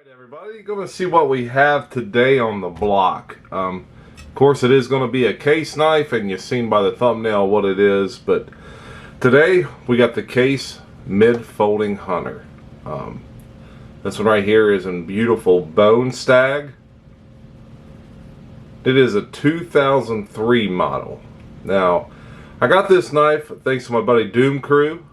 Alright everybody, going to see what we have today on the block. Of course it is going to be a case knife, and you've seen by the thumbnail what it is, but today we got the Case Mid-Folding Hunter. This one right here is in beautiful bone stag. It is a 2003 model. Now, I got this knife thanks to my buddy Doom Crew.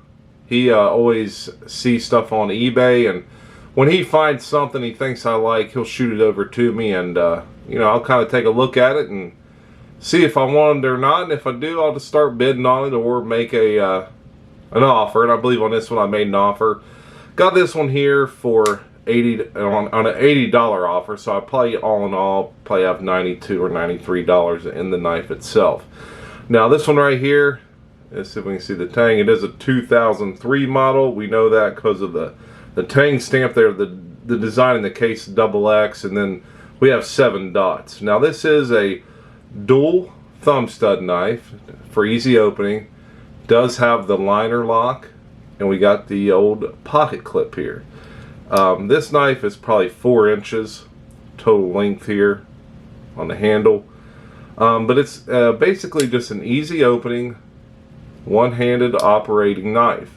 He always sees stuff on eBay, and when he finds something he thinks I like, he'll shoot it over to me, and you know, I'll kind of take a look at it and see if I want it or not. And if I do, I'll just start bidding on it or make an offer. And I believe on this one I made an offer. Got this one here for $80 on an $80 offer, so I probably all in all probably have $92 or $93 in the knife itself. Now this one right here, let's see if we can see the tang. It is a 2003 model. We know that because of the tang stamp there, the design in the case XX, and then we have 7 dots. Now this is a dual thumb stud knife for easy opening. Does have the liner lock, and we got the old pocket clip here. This knife is probably 4 inches total length here on the handle, but it's basically just an easy opening, one-handed operating knife.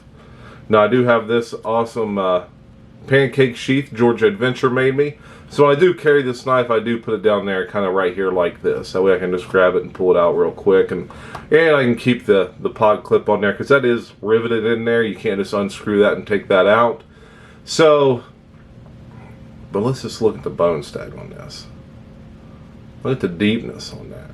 Now I do have this awesome pancake sheath Georgia Adventure made me. So when I do carry this knife, I do put it down there kind of right here like this. That way I can just grab it and pull it out real quick. And I can keep the pod clip on there because that is riveted in there. You can't just unscrew that and take that out. So, but let's just look at the bone stag on this. Look at the deepness on that.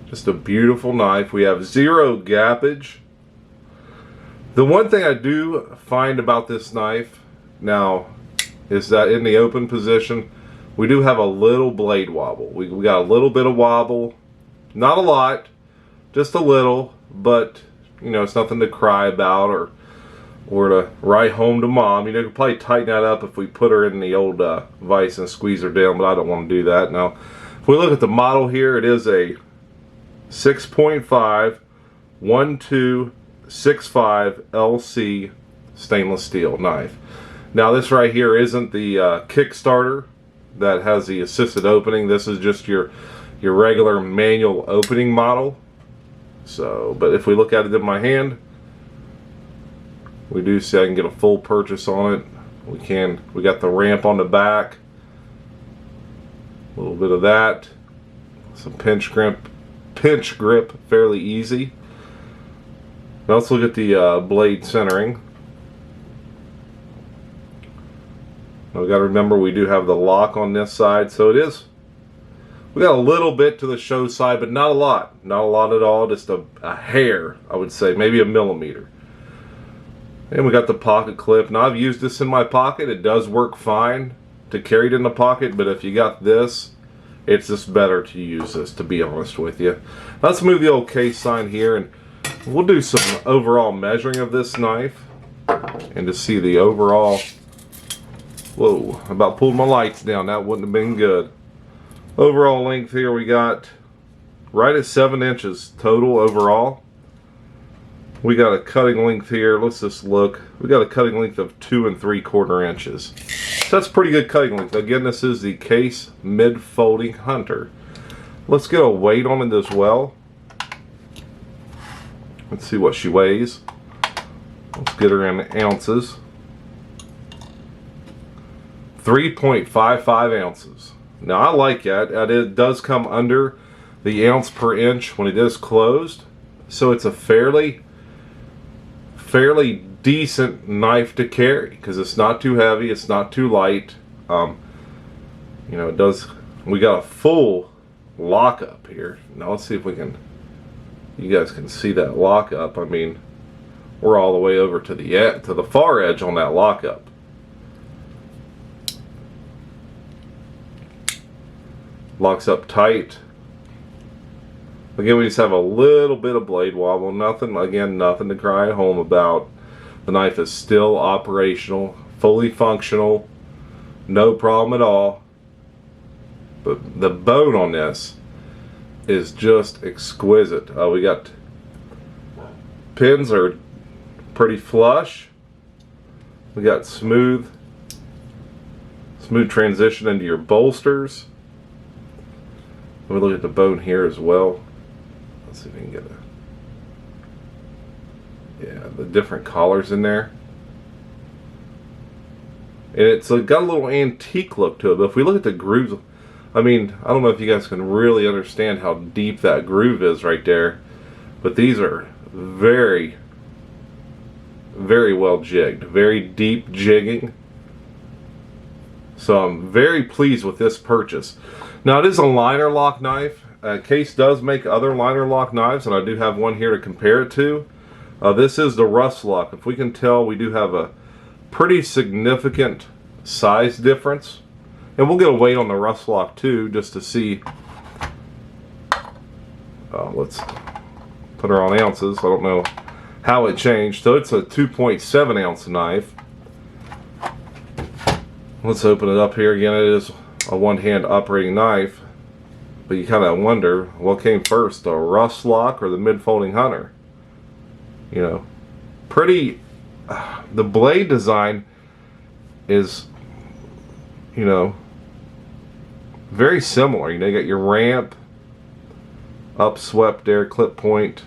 Just a beautiful knife. We have 0 gappage. The one thing I do find about this knife now is that in the open position we do have a little blade wobble. We got a little bit of wobble, not a lot, just a little, but you know, it's nothing to cry about or to write home to mom. You know, you could probably tighten that up if we put her in the old vise and squeeze her down, but I don't want to do that. Now if we look at the model here, it is a 6.5 1265 LC stainless steel knife. Now this right here isn't the Kickstarter that has the assisted opening. This is just your regular manual opening model. So, but if we look at it in my hand, we do see I can get a full purchase on it. We got the ramp on the back, a little bit of that, some pinch grip, fairly easy. Now let's look at the blade centering. Now we got to remember we do have the lock on this side, so we got a little bit to the show side, but not a lot at all, just a hair, I would say, maybe a millimeter. And we got the pocket clip. Now I've used this in my pocket. It does work fine to carry it in the pocket, but if you got this, it's just better to use this, to be honest with you. Let's move the old case sign here, and we'll do some overall measuring of this knife and to see the overall. Whoa, I about pulled my lights down. That wouldn't have been good. Overall length here we got right at 7 inches total overall. We got a cutting length here. Let's just look. We got a cutting length of 2 3/4 inches. So that's pretty good cutting length. Again, this is the Case Mid-Folding Hunter. Let's get a weight on it as well. Let's see what she weighs. Let's get her in ounces. 3.55 ounces. Now I like that. It does come under the ounce per inch when it is closed. So it's a fairly decent knife to carry because it's not too heavy, it's not too light. You know, it does. We got a full lockup here. Now let's see if we can. You guys can see that lockup. I mean, we're all the way over to the far edge on that lockup. Locks up tight. Again, we just have a little bit of blade wobble. Nothing to cry home about. The knife is still operational, fully functional, no problem at all. But the bone on this is just exquisite. We got pins are pretty flush. We got smooth transition into your bolsters. Let me look at the bone here as well. Let's see if we can get the different collars in there. And it's got a little antique look to it, but if we look at the grooves, I mean, I don't know if you guys can really understand how deep that groove is right there, but these are very, very well jigged, very deep jigging. So I'm very pleased with this purchase. Now it is a liner lock knife. Case does make other liner lock knives, and I do have one here to compare it to. This is the Rust Lock. If we can tell, we do have a pretty significant size difference, and we'll get a weight on the Rust Lock too, just to see. Let's put her on ounces. I don't know how it changed. So it's a 2.7 ounce knife. Let's open it up here again. It is a one-hand operating knife, but you kind of wonder what came first, the Rust Lock or the mid-folding Hunter. You know, pretty. The blade design is, you know, very similar. You know, you got your ramp, upswept there, clip point.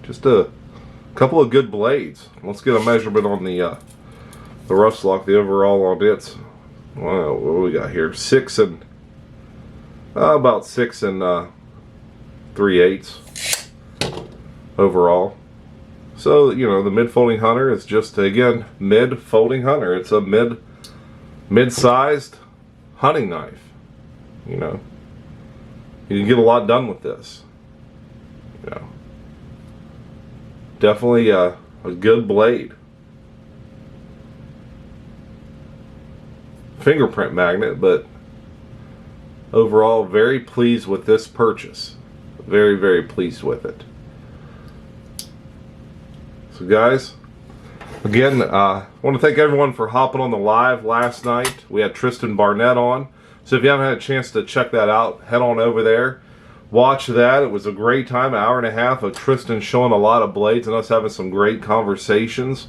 Just a couple of good blades. Let's get a measurement on the Rust Lock, the overall on its. Well, what do we got here? About 6 and 3/8 overall. So, you know, the mid-folding Hunter is just, again, mid-folding Hunter. It's a mid-sized hunting knife. You know, you can get a lot done with this. You know, definitely a good blade. Fingerprint magnet, but overall, very pleased with this purchase. Very, very pleased with it. So guys, again, I want to thank everyone for hopping on the live last night. We had Tristan Barnett on. So if you haven't had a chance to check that out, head on over there. Watch that. It was a great time, an hour and a half of Tristan showing a lot of blades and us having some great conversations.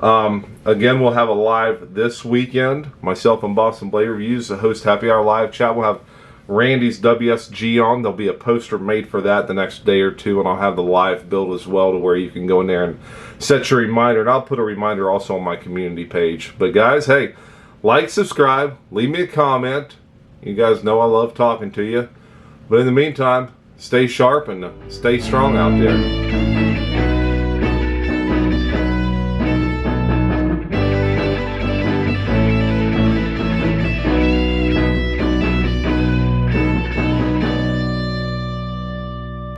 Again, we'll have a live this weekend. Myself and Boston Blade Reviews, the host Happy Hour live chat. We'll have Randy's WSG on. There'll be a poster made for that the next day or two, and I'll have the live build as well to where you can go in there and set your reminder. And I'll put a reminder also on my community page. But guys, hey, like, subscribe, leave me a comment. You guys know I love talking to you. But in the meantime, stay sharp and stay strong out there.